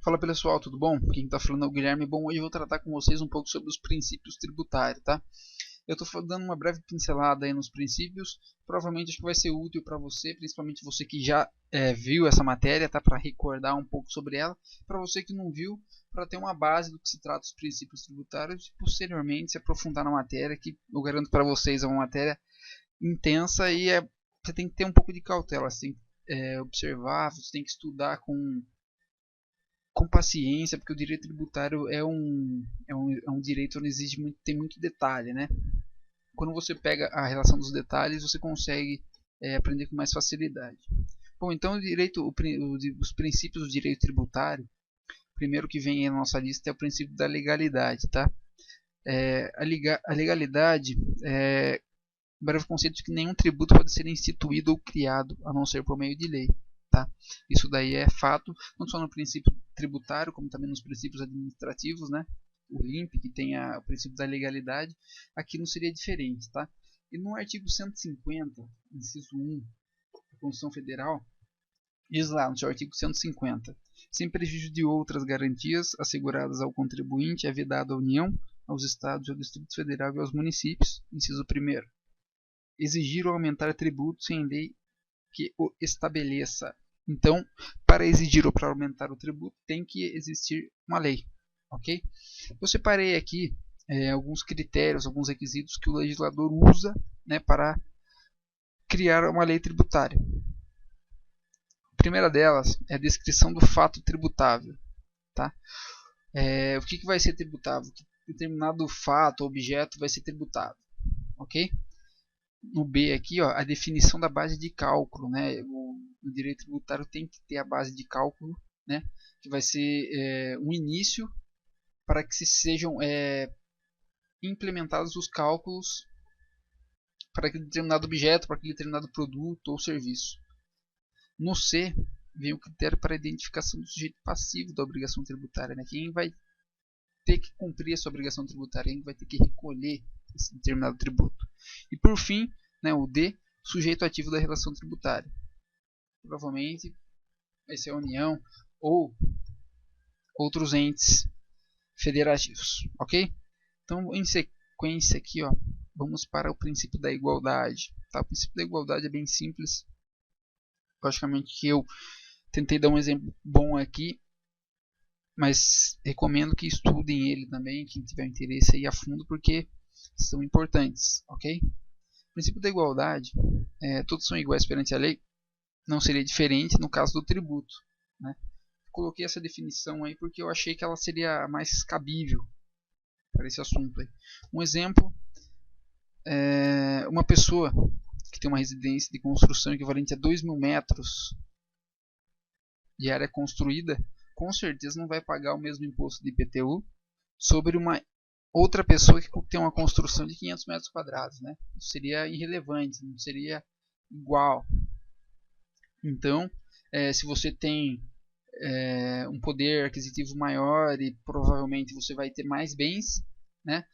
Fala pessoal, tudo bom? Quem está falando é o Guilherme. Bom, hoje eu vou tratar com vocês um pouco sobre os princípios tributários, tá? Eu estou dando uma breve pincelada aí nos princípios. Provavelmente acho que vai ser útil para você, principalmente você que já viu essa matéria, tá? Para recordar um pouco sobre ela. Para você que não viu, para ter uma base do que se trata os princípios tributários e posteriormente se aprofundar na matéria, que eu garanto para vocês é uma matéria intensa e você tem que ter um pouco de cautela, você tem que observar, você tem que estudar com paciência, porque o direito tributário é um direito onde exige tem muito detalhe, né? Quando você pega a relação dos detalhes, você consegue aprender com mais facilidade. Bom, então os princípios do direito tributário, o primeiro que vem na nossa lista é o princípio da legalidade, tá? A legalidade é um breve conceito de que nenhum tributo pode ser instituído ou criado a não ser por meio de lei. Tá? Isso daí é fato, não só no princípio tributário, como também nos princípios administrativos, né? O LIMP, que tem o princípio da legalidade, aqui não seria diferente. Tá? E no artigo 150, inciso 1 da Constituição Federal, diz lá no seu artigo 150, sem prejuízo de outras garantias asseguradas ao contribuinte, é vedado à União, aos Estados, ao Distrito Federal e aos municípios, inciso 1º, exigir ou aumentar tributos sem lei que o estabeleça. Então, para exigir ou para aumentar o tributo, tem que existir uma lei. Ok? Eu separei aqui alguns critérios, alguns requisitos que o legislador usa, né, para criar uma lei tributária. A primeira delas é a descrição do fato tributável. Tá? O que vai ser tributável? Determinado fato ou objeto vai ser tributado. Ok? No B aqui, ó, a definição da base de cálculo, né? O direito tributário tem que ter a base de cálculo, né? Que vai ser um início para que se sejam implementados os cálculos para aquele determinado objeto, para aquele determinado produto ou serviço. No C vem o critério para a identificação do sujeito passivo da obrigação tributária, né? Quem vai ter que cumprir essa obrigação tributária, quem vai ter que recolher esse determinado tributo. E por fim, né, o D, sujeito ativo da relação tributária. Provavelmente vai ser a União ou outros entes federativos, ok? Então, em sequência aqui, ó, vamos para o princípio da igualdade. Tá? O princípio da igualdade é bem simples. Logicamente que eu tentei dar um exemplo bom aqui, mas recomendo que estudem ele também, quem tiver interesse aí a fundo, porque são importantes, ok? O princípio da igualdade, todos são iguais perante a lei, não seria diferente no caso do tributo, né? Coloquei essa definição aí porque eu achei que ela seria mais cabível para esse assunto aí. Um exemplo, uma pessoa que tem uma residência de construção equivalente a 2.000 metros de área construída, com certeza não vai pagar o mesmo imposto de IPTU sobre uma outra pessoa que tem uma construção de 500 metros quadrados, né? Isso seria irrelevante, não seria igual. Então, se você tem um poder aquisitivo maior e provavelmente você vai ter mais bens, né?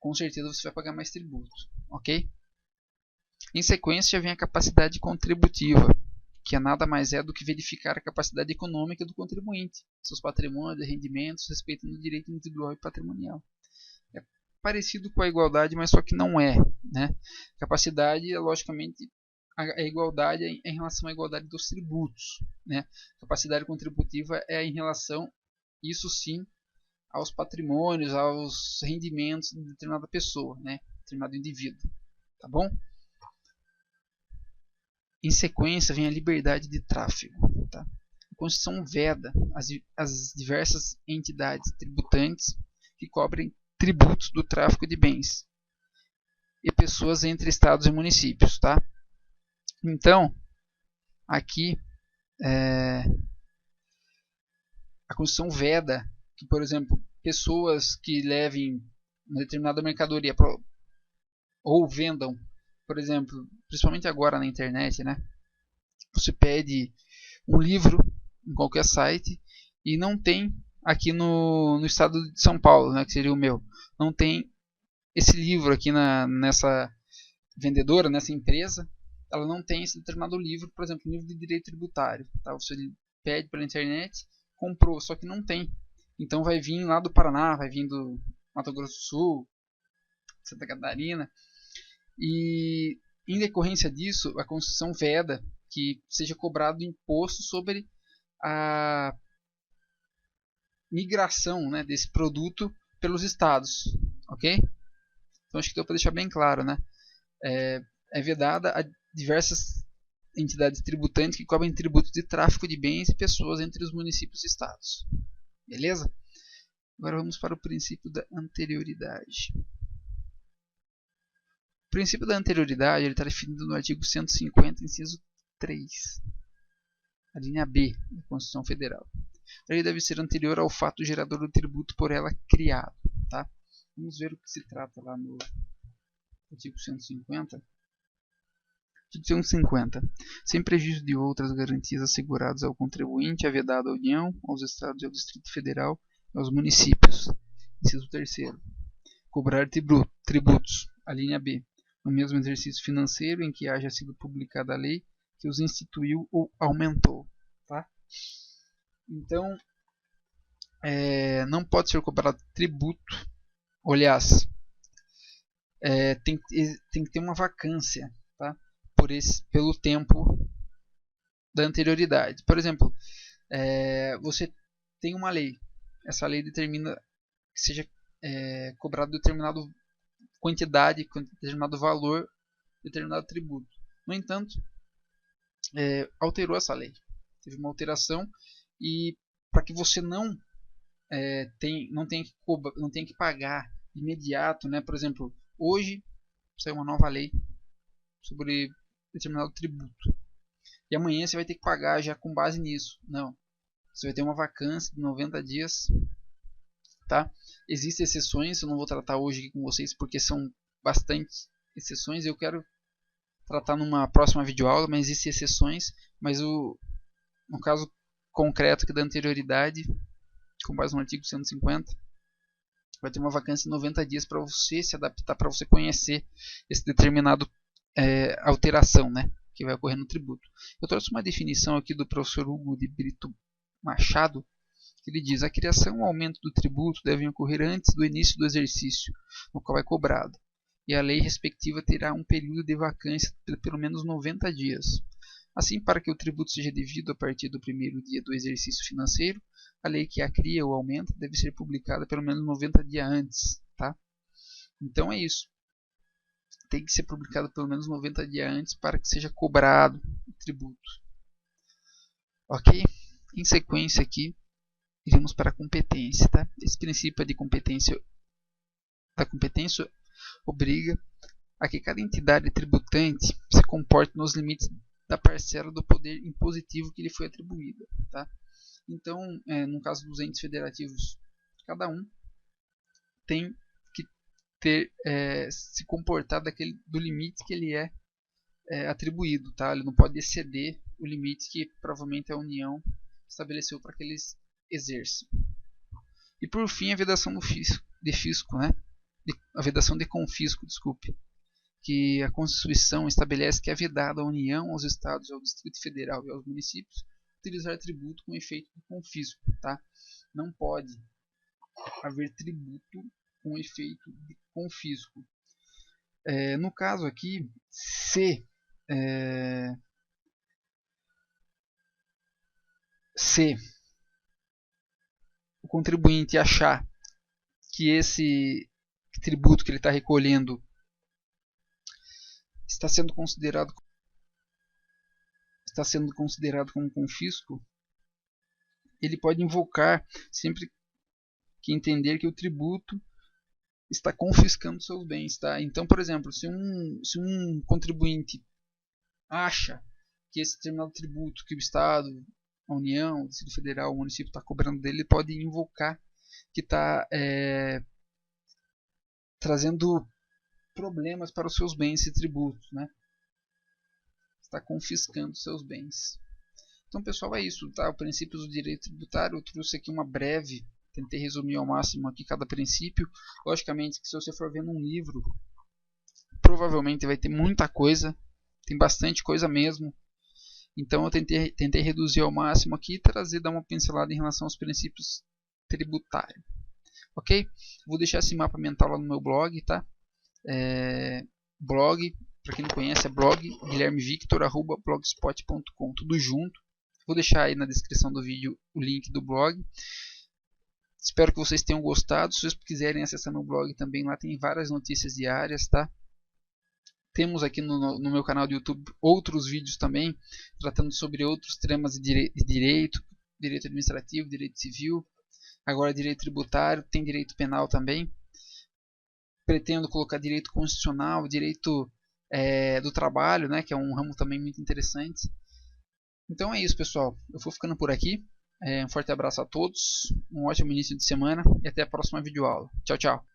Com certeza você vai pagar mais tributo, ok? Em sequência vem a capacidade contributiva, que nada mais é do que verificar a capacidade econômica do contribuinte, seus patrimônios e rendimentos, respeitando o direito individual e patrimonial. É parecido com a igualdade, mas só que não é, né? Capacidade é logicamente a igualdade em relação à igualdade dos tributos, né? Capacidade contributiva é em relação, isso sim, aos patrimônios, aos rendimentos de determinada pessoa, né? Determinado indivíduo, tá bom? Em sequência vem a liberdade de tráfego. Tá? A Constituição veda as diversas entidades tributantes que cobrem tributos do tráfico de bens e pessoas entre estados e municípios. Tá? Então, aqui a Constituição veda que, por exemplo, pessoas que levem uma determinada mercadoria ou vendam, por exemplo, principalmente agora na internet, né? Você pede um livro em qualquer site e não tem aqui no estado de São Paulo, né, que seria o meu. não tem esse livro aqui nessa vendedora, nessa empresa, ela não tem esse determinado livro, por exemplo, livro de direito tributário. Tá? Você pede pela internet, comprou, só que não tem. Então vai vir lá do Paraná, vai vir do Mato Grosso do Sul, Santa Catarina, e em decorrência disso, a Constituição veda que seja cobrado imposto sobre a migração, né, desse produto pelos estados, ok? Então acho que deu para deixar bem claro, né? É vedada a diversas entidades tributantes que cobrem tributos de tráfico de bens e pessoas entre os municípios e estados. Beleza? Agora vamos para o princípio da anterioridade. O princípio da anterioridade está definido no artigo 150, inciso 3, a linha B da Constituição Federal. A lei deve ser anterior ao fato gerador do tributo por ela criado. Tá? Vamos ver o que se trata lá no artigo 150. Artigo 150. Sem prejuízo de outras garantias asseguradas ao contribuinte, é vedado à União, aos Estados e ao Distrito Federal e aos municípios. Inciso 3º. Cobrar tributos, a linha B, no mesmo exercício financeiro em que haja sido publicada a lei que os instituiu ou aumentou. Tá? Então, não pode ser cobrado tributo. Aliás, tem que ter uma vacância, tá? Pelo tempo da anterioridade. Por exemplo, você tem uma lei. Essa lei determina que seja cobrado determinada quantidade, determinado valor, determinado tributo. No entanto, alterou essa lei. Teve uma alteração e para que você não tenha que pagar de imediato, né? Por exemplo, hoje saiu uma nova lei sobre determinado tributo e amanhã você vai ter que pagar já com base nisso. Não, você vai ter uma vacância de 90 dias, tá? Existem exceções, eu não vou tratar hoje aqui com vocês porque são bastantes exceções. Eu quero tratar numa próxima videoaula, mas existem exceções. Mas no caso concreto aqui da anterioridade, com base no artigo 150, vai ter uma vacância de 90 dias para você se adaptar, para você conhecer esse determinado alteração, né, que vai ocorrer no tributo. Eu trouxe uma definição aqui do professor Hugo de Brito Machado, que ele diz: a criação ou aumento do tributo devem ocorrer antes do início do exercício no qual é cobrado, e a lei respectiva terá um período de vacância de pelo menos 90 dias. Assim, para que o tributo seja devido a partir do primeiro dia do exercício financeiro, a lei que a cria ou aumenta deve ser publicada pelo menos 90 dias antes. Tá? Então é isso. Tem que ser publicado pelo menos 90 dias antes para que seja cobrado o tributo. Ok? Em sequência aqui, iremos para a competência. Tá? Esse princípio da competência obriga a que cada entidade tributante se comporte nos limites da parcela do poder impositivo que lhe foi atribuída. Tá? Então, no caso dos entes federativos, cada um tem que se comportar do limite que ele é atribuído. Tá? Ele não pode exceder o limite que provavelmente a União estabeleceu para que eles exerçam. E por fim, a vedação a vedação de confisco, desculpe, que a Constituição estabelece que é vedado à União, aos Estados, ao Distrito Federal e aos municípios utilizar tributo com efeito de confisco. Tá? Não pode haver tributo com efeito de confisco. No caso aqui, se o contribuinte achar que esse tributo que ele está recolhendo está sendo considerado como confisco, ele pode invocar sempre que entender que o tributo está confiscando seus bens. Tá? Então, por exemplo, se um contribuinte acha que esse determinado tributo que o Estado, a União, o Distrito Federal, o município está cobrando dele, ele pode invocar que está trazendo problemas para os seus bens, esse tributo, né? Está confiscando seus bens. Então, pessoal, é isso, tá? O princípio do direito tributário, eu trouxe aqui uma breve Tentei resumir ao máximo aqui cada princípio. Logicamente que se você for vendo um livro, provavelmente vai ter muita coisa, tem bastante coisa mesmo. Então eu tentei reduzir ao máximo aqui e dar uma pincelada em relação aos princípios tributários. Ok? Vou deixar esse mapa mental lá no meu blog, tá? Blog, para quem não conhece, é blog guilhermevictor@blogspot.com, tudo junto. Vou deixar aí na descrição do vídeo o link do blog. Espero que vocês tenham gostado. Se vocês quiserem acessar meu blog também, lá tem várias notícias diárias, tá? Temos aqui no meu canal do YouTube outros vídeos também, tratando sobre outros temas de direito, direito administrativo, direito civil, agora direito tributário, tem direito penal também. Pretendo colocar direito constitucional, direito do trabalho, né, que é um ramo também muito interessante. Então é isso, pessoal. Eu vou ficando por aqui. Um forte abraço a todos, um ótimo início de semana e até a próxima videoaula. Tchau, tchau.